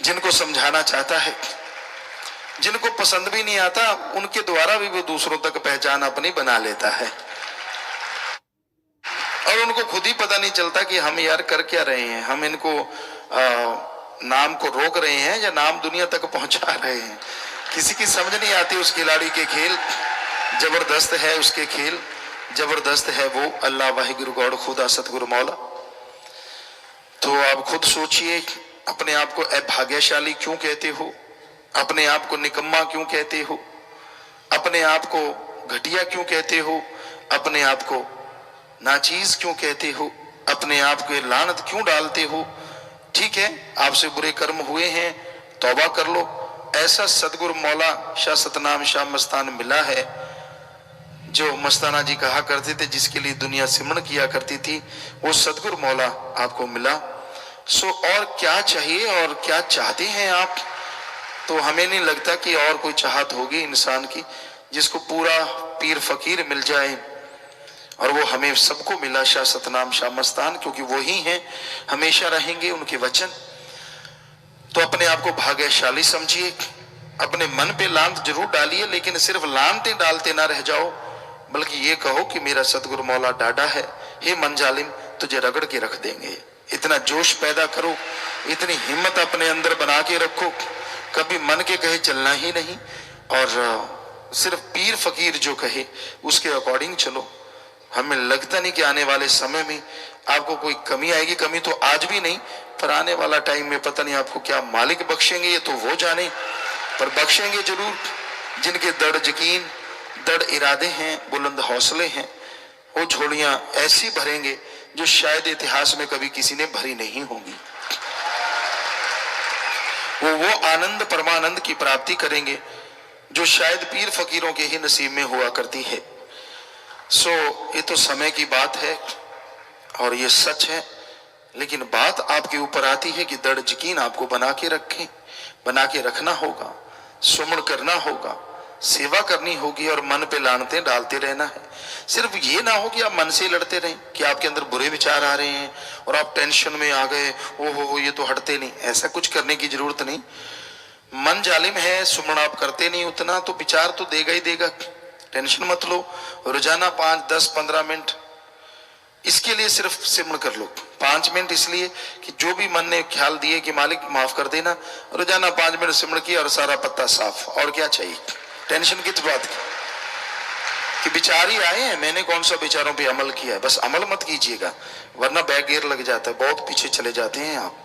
जिनको समझाना चाहता है, जिनको पसंद भी नहीं आता, उनके द्वारा भी वो दूसरों तक पहचान अपनी बना लेता है। और उनको खुद ही पता नहीं चलता कि हम यार कर क्या रहे हैं। हम इनको नाम को रोक रहे हैं या नाम दुनिया तक पहुंचा रहे हैं। किसी की समझ नहीं आती उस खिलाड़ी के खेल। जबरदस्त है उसके खेल, जबरदस्त है वो अल्लाह, वाहिगुरु, गॉड, खुदा, सतगुरु मौला। तो आप खुद सोचिए, अपने आप को अभाग्यशाली क्यों कहते हो? अपने आप को निकम्मा क्यों कहते हो? अपने आप को घटिया क्यों कहते हो? अपने आप को नाचीज क्यों कहते हो? अपने आप को लानत क्यों डालते हो? ठीक है, आपसे बुरे कर्म हुए हैं, तौबा कर लो। ऐसा सदगुरु मौला शाह सतनाम शाह मस्तान मिला है, जो मस्ताना जी कहा करते थे जिसके लिए दुनिया सिमरन किया करती थी, वो सदगुरु मौला आपको मिला। सो और क्या चाहिए और क्या चाहते हैं आप? तो हमें नहीं लगता कि और कोई चाहत होगी इंसान की जिसको पूरा पीर फकीर मिल जाए। और वो हमें सबको मिला, शाह सतनाम शाह मस्तान, क्योंकि वो ही हैं, हमेशा रहेंगे उनके वचन। तो अपने आप को भाग्यशाली समझिए। अपने मन पे लांत जरूर डालिए, लेकिन सिर्फ लांते डालते ना रह जाओ, बल्कि ये कहो कि मेरा सतगुरु मौला डाडा है, हे मन जालिम तुझे रगड़ के रख देंगे। इतना जोश पैदा करो, इतनी हिम्मत अपने अंदर बना के रखो, कभी मन के कहे चलना ही नहीं, और सिर्फ पीर फकीर जो कहे उसके अकॉर्डिंग चलो। हमें लगता नहीं कि आने वाले समय में आपको कोई कमी आएगी। कमी तो आज भी नहीं, पर आने वाला टाइम में पता नहीं आपको क्या मालिक बख्शेंगे, ये तो वो जाने, पर बख्शेंगे जरूर। जिनके दृढ़ यकीन, दृढ़ इरादे हैं, बुलंद हौसले हैं, वो झोलियां ऐसी भरेंगे जो शायद इतिहास में कभी किसी ने भरी नहीं होगी। वो आनंद, परमानंद की प्राप्ति करेंगे जो शायद पीर फकीरों के ही नसीब में हुआ करती है। सो ये तो समय की बात है और ये सच है, लेकिन बात आपके ऊपर आती है कि दृढ़ यकीन आपको बना के रखें, बना के रखना होगा, सुमन करना होगा, सेवा करनी होगी और मन पे लानतें डालते रहना है। सिर्फ ये ना हो कि आप मन से लड़ते रहें कि आपके अंदर बुरे विचार आ रहे हैं और आप टेंशन में आ गए, ओहो ये तो हटते नहीं। ऐसा कुछ करने की जरूरत नहीं। मन जालिम है, सुमन आप करते नहीं उतना, तो विचार तो देगा ही देगा। टेंशन मत लो। रोजाना 5, 10, 15 मिनट इसके लिए सिर्फ सिमरण कर लो। 5 मिनट इसलिए कि जो भी मन ने ख्याल दिए कि मालिक माफ कर देना, रोजाना 5 मिनट सिमरण किया और सारा पत्ता साफ। और क्या चाहिए? टेंशन किस बात की? कि विचार ही आए हैं, मैंने कौन सा विचारों पे अमल किया है। बस अमल मत कीजिएगा, वरना बैक गियर लग जाता है, बहुत पीछे चले जाते हैं आप।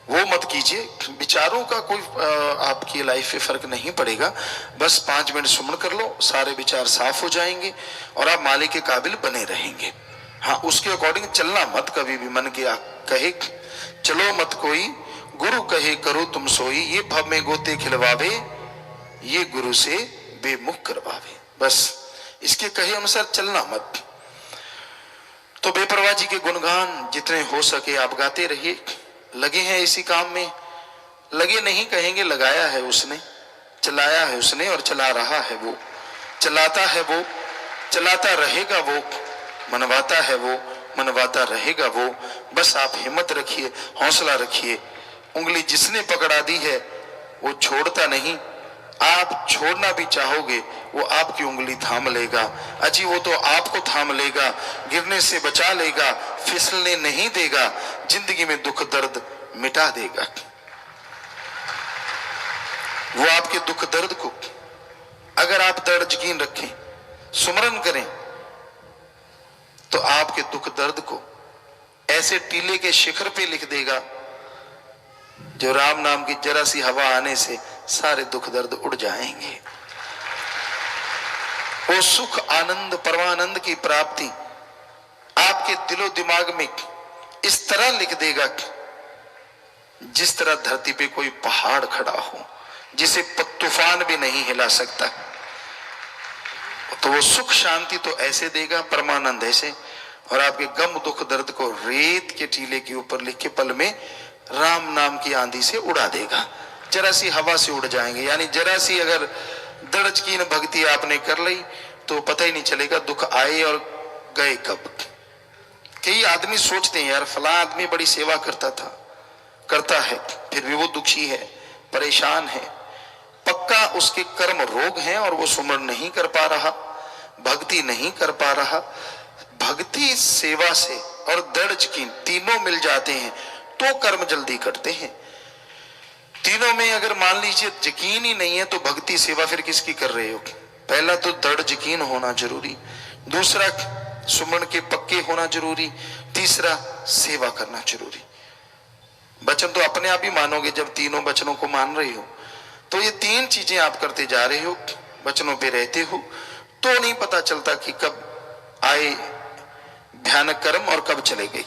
वो मत कीजिए। विचारों का कोई आपकी लाइफ पे फर्क नहीं पड़ेगा। बस 5 मिनट सुमन कर लो, सारे विचार साफ हो जाएंगे और आप मालिक के काबिल बने रहेंगे। हाँ, उसके अकॉर्डिंग चलना मत। कभी भी मन के कहे चलो मत कोई, गुरु कहे करो तुम सोई, ये भव में गोते खिलवावे, ये गुरु से बेमुख करवावे। बस इसके कहे अनुसार चलना मत। तो बेपरवाह जी के गुणगान जितने हो सके आप गाते रहिए। लगे हैं इसी काम में, लगे नहीं कहेंगे, लगाया है उसने, चलाया है उसने और चला रहा है वो, चलाता है वो, चलाता रहेगा वो, मनवाता है वो, मनवाता रहेगा वो। बस आप हिम्मत रखिए, हौसला रखिए। उंगली जिसने पकड़ा दी है वो छोड़ता नहीं। आप छोड़ना भी चाहोगे वो आपकी उंगली थाम लेगा। अजी वो तो आपको थाम लेगा, गिरने से बचा लेगा, फिसलने नहीं देगा, जिंदगी में दुख दर्द मिटा देगा। वो आपके दुख दर्द को अगर आप दृढ़ यकीन रखें, सुमरन करें, तो आपके दुख दर्द को ऐसे टीले के शिखर पे लिख देगा जो राम नाम की जरा सी हवा आने से सारे दुख दर्द उड़ जाएंगे। वो सुख आनंद परमानंद की प्राप्ति आपके दिलो दिमाग में इस तरह लिख देगा जिस तरह धरती पे कोई पहाड़ खड़ा हो जिसे तूफान भी नहीं हिला सकता। तो वो सुख शांति तो ऐसे देगा, परमानंद ऐसे, और आपके गम दुख दर्द को रेत के टीले के ऊपर लिख के पल में राम नाम की आंधी से उड़ा देगा। जरा सी हवा से उड़ जाएंगे। यानी जरा सी अगर दृढ़ यकीन भक्ति आपने कर ली तो पता ही नहीं चलेगा दुख आए और गए कब। कई आदमी सोचते हैं यार फला आदमी बड़ी सेवा करता है, फिर भी वो दुखी है, परेशान है। पक्का उसके कर्म रोग हैं और वो सुमरण नहीं कर पा रहा, भक्ति नहीं कर पा रहा। भक्ति सेवा से और दृढ़ यकीन तीनों मिल जाते हैं तो कर्म जल्दी करते हैं। तीनों में अगर मान लीजिए यकीन ही नहीं है तो भक्ति सेवा फिर किसकी कर रहे हो? पहला तो दृढ़ यकीन होना जरूरी, दूसरा सुमरण के पक्के होना जरूरी, तीसरा सेवा करना जरूरी। वचन तो अपने आप ही मानोगे जब तीनों वचनों को मान रहे हो। तो ये 3 चीजें आप करते जा रहे हो, वचनों पे रहते हो, तो नहीं पता चलता कि कब आए भयानक कर्म और कब चले गए।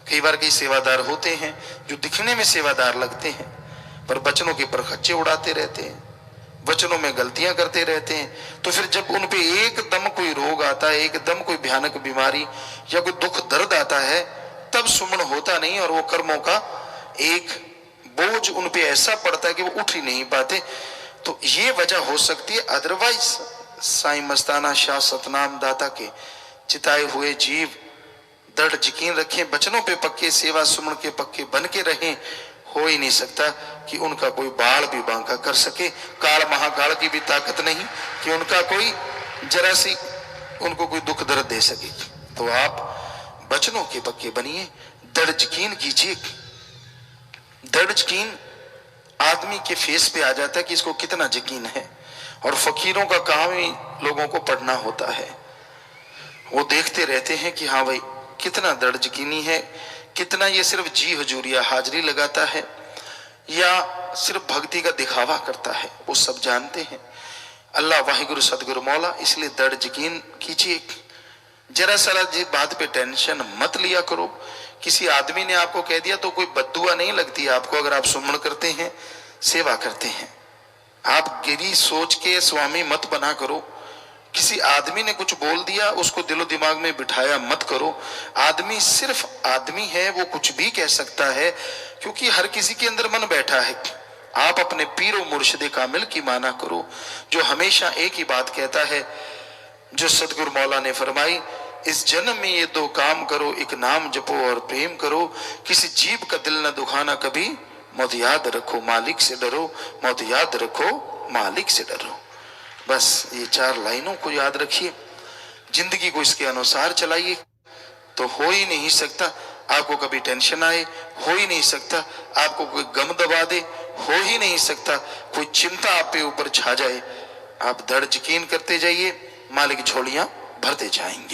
कई बार कई सेवादार होते हैं जो दिखने में सेवादार लगते हैं पर वचनों के परखच्चे उड़ाते रहते हैं, वचनों में गलतियां करते रहते हैं। तो फिर जब उन पे एकदम कोई रोग आता है, एकदम कोई भयानक बीमारी या कोई दुख दर्द आता है, तब सुमन होता नहीं और वो कर्मों का एक बोझ उन पे ऐसा पड़ता है कि वो उठ ही नहीं पाते। तो ये वजह हो सकती है। अदरवाइज साईं मस्ताना शाह सतनाम दाता के चिताए हुए जीव दृढ़ यकीन रखें, वचनों पे पक्के, सेवा सुमन के पक्के बन के रहें। हो ही नहीं सकता कि उनका कोई बाल भी बांका कर सके। काल महाकाल की भी ताकत नहीं कि उनका कोई जरा सी उनको कोई दुख दर्द दे सके। तो आप वचनों के पक्के बनिए, दृढ़ यकीन कीजिए। दृढ़ यकीन आदमी के फेस पे आ जाता है कि इसको कितना यकीन है। और फकीरों का काम ही लोगों को पढ़ना होता है। वो देखते रहते हैं कि हाँ भाई कितना दृढ़ यकीनी है, कितना ये सिर्फ जी हजूरिया हाजिरी लगाता है या सिर्फ भक्ति का दिखावा करता है, वो सब जानते हैं। अल्लाह वाहिगुरु सदगुरु मौला, इसलिए दृढ़ यकीन कीजिए। जरा सा जिस बात पे टेंशन मत लिया करो। किसी आदमी ने आपको कह दिया तो कोई बद्दुआ नहीं लगती आपको अगर आप सुमरण करते हैं, सेवा करते हैं। आप गिरी सोच के स्वामी मत बना करो। किसी आदमी ने कुछ बोल दिया उसको दिलो दिमाग में बिठाया मत करो। आदमी सिर्फ आदमी है, वो कुछ भी कह सकता है क्योंकि हर किसी के अंदर मन बैठा है। आप अपने पीरो मुर्शिद कामिल की माना करो, जो हमेशा एक ही बात कहता है जो सदगुरु मौला ने फरमाई, इस जन्म में ये दो काम करो, एक नाम जपो और प्रेम करो, किसी जीव का दिल न दुखाना कभी, मौत याद रखो मालिक से डरो, मौत याद रखो मालिक से डरो। बस ये 4 लाइनों को याद रखिए, जिंदगी को इसके अनुसार चलाइए, तो हो ही नहीं सकता आपको कभी टेंशन आए, हो ही नहीं सकता आपको कोई गम दबा दे, हो ही नहीं सकता कोई चिंता आप पे ऊपर छा जाए। आप दृढ़ यकीन करते जाइए, मालिक झोलियां भरते जाएंगे।